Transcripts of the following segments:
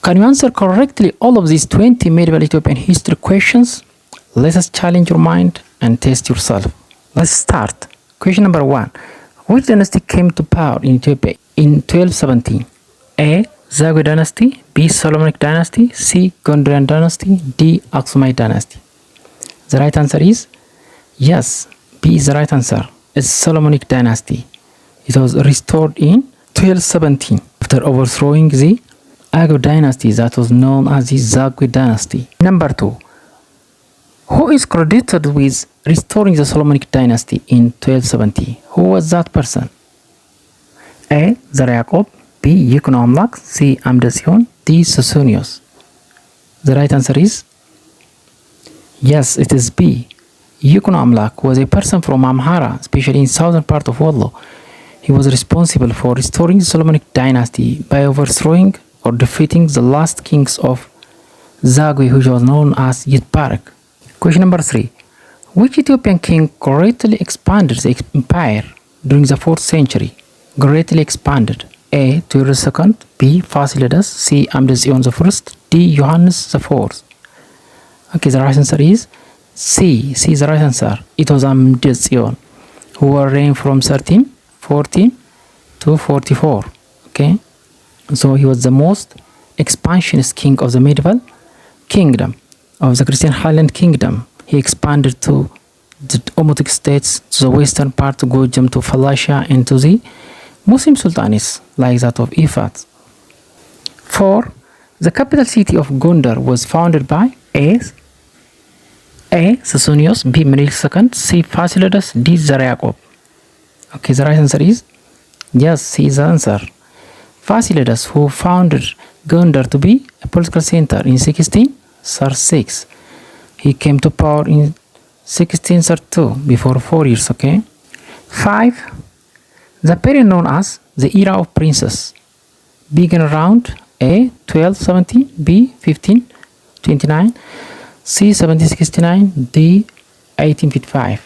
Can you answer correctly all of these 20 medieval Ethiopian history questions? Let us challenge your mind and test yourself. Let's start. Question number 1. Which dynasty came to power in Ethiopia in 1217? A. Zagwe dynasty, B. Solomonic dynasty, C. Gondarine dynasty, D. Aksumite dynasty. The right answer is yes, B is the right answer. It's Solomonic dynasty. It was restored in 1217 after overthrowing the Agwe dynasty that was known as the Zagwe dynasty. Number 2. Who is credited with restoring the Solomonic dynasty in 1270? Who was that person? A. Zara Yaqob, B. Yekuno Amlak, C. Amda Seyon, D. Sosonios. The right answer is yes, it is B. Yekuno Amlak was a person from Amhara, especially in southern part of Wallo. He was responsible for restoring the Solomonic dynasty by overthrowing or defeating the last kings of Zagwe, which was known as Yitbarak. Question number 3. Which Ethiopian king greatly expanded the empire during the 4th century? Greatly expanded. A. Tewodros II, B. Fasilides, C. Amda Seyon I, D. Johannes IV. Okay, the right answer is C. C is the right answer. It was Amda Seyon, who reigned from 1314 to 44. Okay, so he was the most expansionist king of the medieval kingdom, of the Christian Highland kingdom. He expanded to the Omotic states, to the western part, to Gojam, to Falasha, and to the Muslim sultanates like that of Ifat. 4. The capital city of Gondar was founded by A. Sosonios, B. Menelik II, C. Fasilides, D. Zara Yaqob. Okay, the right answer is yes, C is the answer. Fasilides, who founded Gondar to be a political center in 1636. He came to power in 1632, before 4 years, okay? 5. The period known as the era of princes began around A. 1270, B. 1529, C. 1769, D. 1855.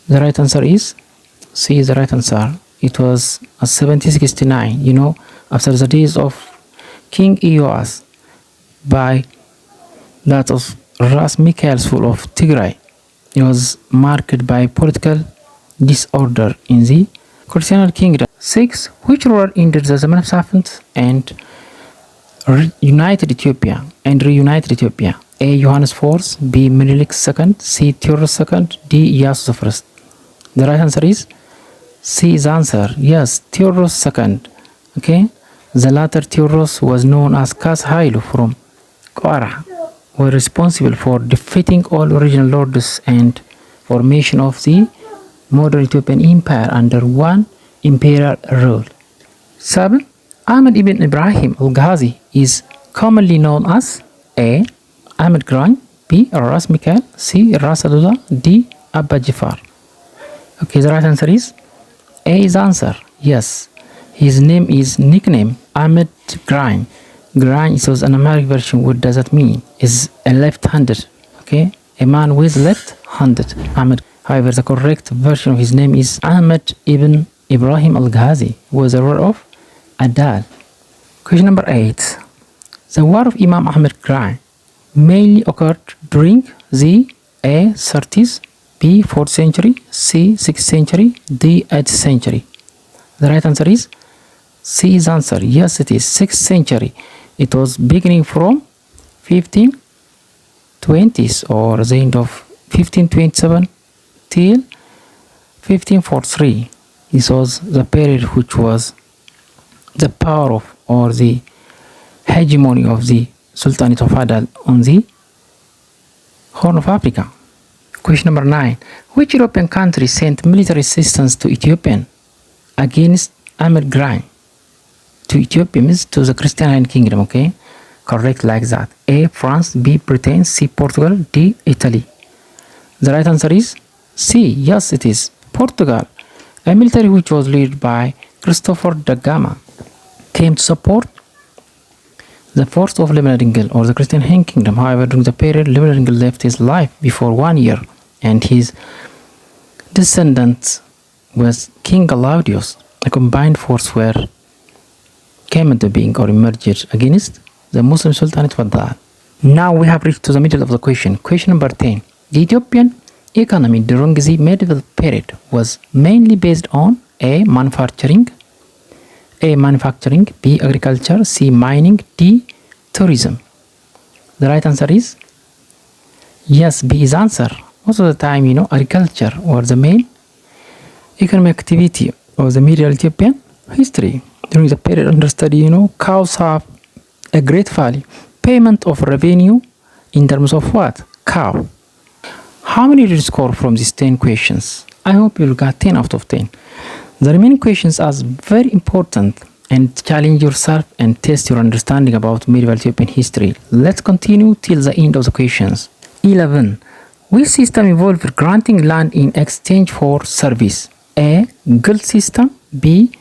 The right answer is C is the right answer. It was 1769, after the days of King Eoas, by that of Ras Mikhailsul of Tigray. It was marked by political disorder in the Christian kingdom. 6. Which ruler ended the Zemene Mesafint and reunited Ethiopia? A. Johannes IV, B. Menelik II, C. Tewodros II, D. Iyasu I. The right answer is C is the answer. Yes, Tewodros II. Okay, the latter Tewodros was known as Kas Hailu from Quara, were responsible for defeating all original lords and formation of the modern Ethiopian empire under one imperial rule. 7. Ahmed ibn Ibrahim al-Ghazi is commonly known as A. Ahmed Gragn, B. Ras Mikhail, C. Ras Adullah, D. Abba Jafar. Okay, the right answer is A is the answer. Yes, his name is nickname Ahmed Gragn. Gragn is an Amharic version. What does that mean? Is a left-handed. Okay, a man with left-handed. Ahmed. However, the correct version of his name is Ahmed ibn Ibrahim al-Ghazi, who was a ruler of Adal. Question number 8. The war of Imam Ahmed Gragn mainly occurred during the A. 30s, B. 4th century, C. 6th century, D. 8th century. The right answer is C is answer. Yes, it is 6th century. It was beginning from 1520s or the end of 1527 till 1543. This was the period which was the power of or the hegemony of the Sultanate of Adal on the Horn of Africa. Question number 9. Which European country sent military assistance to Ethiopia against Ahmed Gragn? To Ethiopia means to the Christian kingdom, okay? Correct like that. A. France, B. Britain, C. Portugal, D. Italy. The right answer is C. Yes, it is Portugal. A military which was led by Christopher da Gama came to support the force of Leopold or the Christian kingdom. However, during the period, Leopold left his life before 1 year, and his descendants was King Galaudius. A combined force came into being or emerged against the Muslim Sultanate Adal. Now we have reached to the middle of the question. Question number 10. The Ethiopian economy during the medieval period was mainly based on A. Manufacturing, B. Agriculture, C. Mining, D. Tourism. The right answer is yes, B is answer. Most of the time, agriculture was the main economic activity of the medieval Ethiopian history. During the period under study, cows have a great value. Payment of revenue in terms of what? Cow. How many did you score from these 10 questions? I hope you got 10 out of 10. The remaining questions are very important and challenge yourself and test your understanding about medieval Ethiopian history. Let's continue till the end of the questions. 11. Which system involved granting land in exchange for service? A. Gult system, B.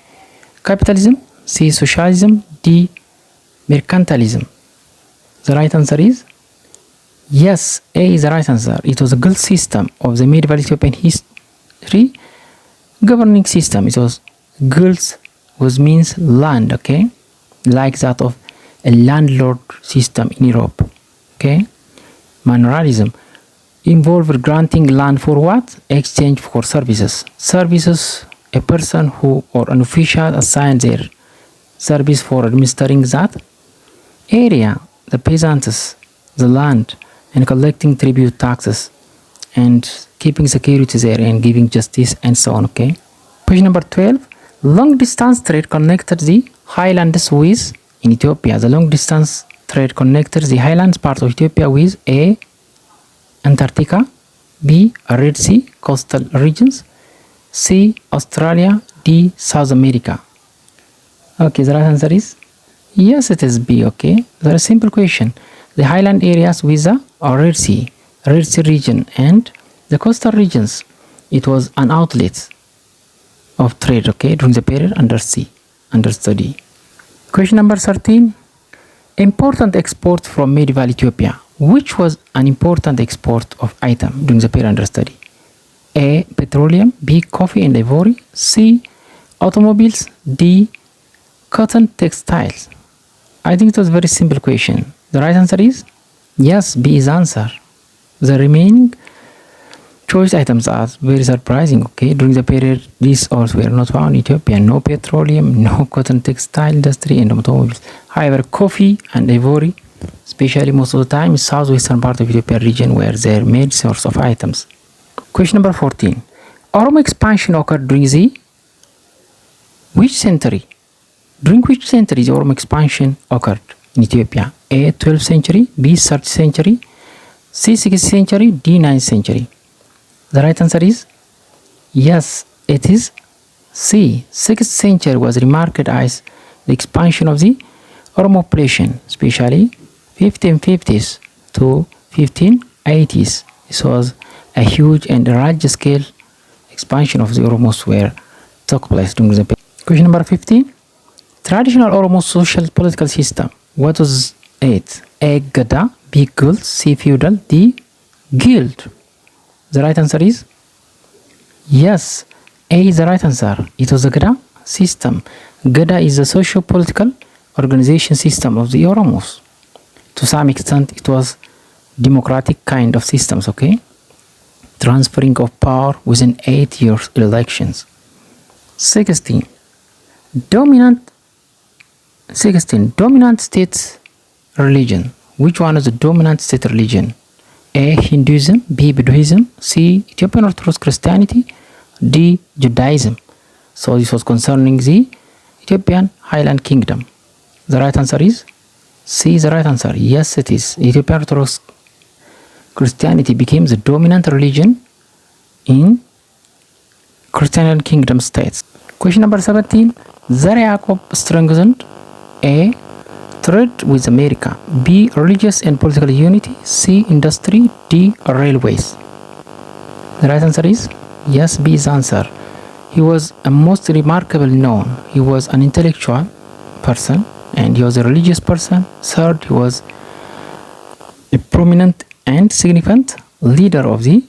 Capitalism, C. Socialism, D. Mercantilism. The right answer is yes, A is the right answer. It was a Gult system of the medieval Ethiopian history governing system. It was Gult, which means land, okay, like that of a landlord system in Europe, okay. Manorialism involved granting land for what? Exchange for services. Services, a person who or an official assigned their service for administering that area, the peasants, the land, and collecting tribute taxes and keeping security there and giving justice and so on, okay. Question number 12. Long distance trade connected the highlands with in Ethiopia. The long distance trade connected the highlands part of Ethiopia with A. Antarctica, B. Red Sea coastal regions, C. Australia, D. South America. Okay, the right answer is yes, it is B, okay. Very simple question. The highland areas with the Red Sea region and the coastal regions, it was an outlet of trade, okay, during the period under study. Question number 13. Important export from medieval Ethiopia. Which was an important export of item during the period under study? A. Petroleum, B. Coffee and ivory, C. Automobiles, D. Cotton textiles. I think it was a very simple question. The right answer is yes, B is answer. The remaining choice items are very surprising, okay. During the period, these also were not found in Ethiopia. No petroleum, no cotton textile industry and automobiles. However, coffee and ivory, especially most of the time, southwestern part of Ethiopia region were their main source of items. Question number 14. Oromo expansion occurred during the which century? During which century the Oromo expansion occurred in Ethiopia? A. 12th century, B. 3rd century, C. 6th century, D. 9th century. The right answer is yes, it is C. 6th century was remarked as the expansion of the Oromo population, especially 1550s to 1580s. This was a huge and large scale expansion of the Oromos where took place during the period. Question number 15. Traditional Oromo social political system. What was it? A. Gada, B. Gult, C. Feudal, D. Guild. The right answer is yes, A is the right answer. It was the Gada system. Gada is the socio-political organization system of the Oromos. To some extent, it was democratic kind of systems, okay? Transferring of power within 8 years elections. 16. Dominant state religion. Which one is the dominant state religion? A. Hinduism, B. Buddhism, C. Ethiopian Orthodox Christianity, D. Judaism. So this was concerning the Ethiopian Highland Kingdom. The right answer is C is the right answer. Yes, it is. Ethiopian Orthodox Christianity became the dominant religion in Christian Kingdom states. Question number 17. Zara Yaqob strengthened A. Trade with America, B. Religious and political unity, C. Industry, D. Railways. The right answer is yes, B is answer. He was a most remarkable known. He was an intellectual person and he was a religious person. Third, he was a prominent and significant leader of the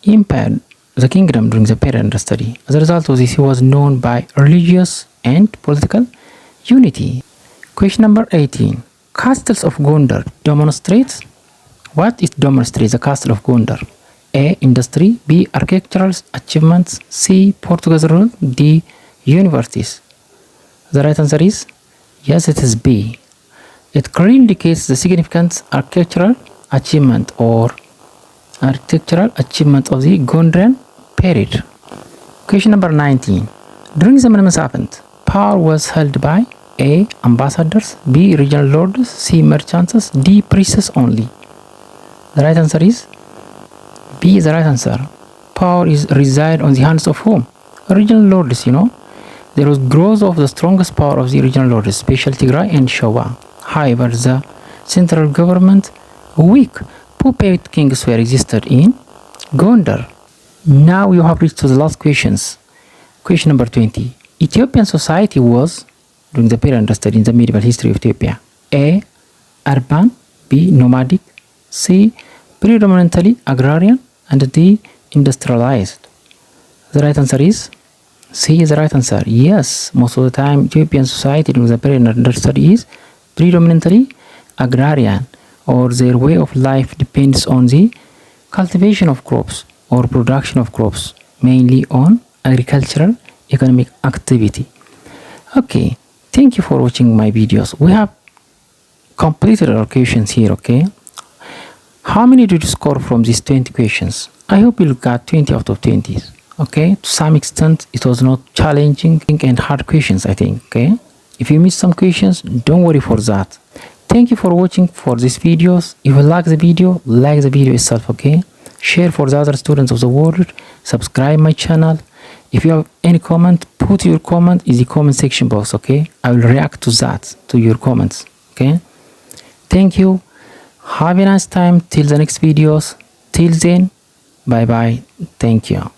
empire, the kingdom during the period under study. As a result of this, he was known by religious and political unity. Question number 18. Castles of Gondar demonstrates. What is demonstrates the castle of Gondar? A. Industry. B. Architectural achievements. C. Portuguese rule. D. Universities. The right answer is yes, it is B. It clearly indicates the significant architectural achievement of the Gondarian period. Question number 19. During the Mesafint, power was held by A. Ambassadors. B. Regional lords. C. Merchants. D. Priests only. The right answer is B is the right answer. Power reside on the hands of whom? Regional lords, There was growth of the strongest power of the regional lords, especially Tigray and Showa. However, the central government weak puppet kings were existed in Gondar. Now we have reached to the last questions. Question number 20. Ethiopian society was, during the period understood in the medieval history of Ethiopia, A. Urban. B. Nomadic. C. Predominantly agrarian. And D. Industrialized. The right answer is C is the right answer. Yes, most of the time Ethiopian society during the period understood is predominantly agrarian, or their way of life depends on the cultivation of crops or production of crops, mainly on agricultural economic activity. Okay, thank you for watching my videos. We have completed our questions here, okay? How many did you score from these 20 questions? I hope you got 20 out of 20. Okay, to some extent it was not challenging and hard questions, I think. Okay, if you missed some questions, don't worry for that. Thank you for watching for these videos. If you like the video itself, okay? Share for the other students of the world. Subscribe my channel. If you have any comment, put your comment in the comment section box, okay? I will react to that, to your comments, okay? Thank you. Have a nice time till the next videos. Till then, bye bye. Thank you.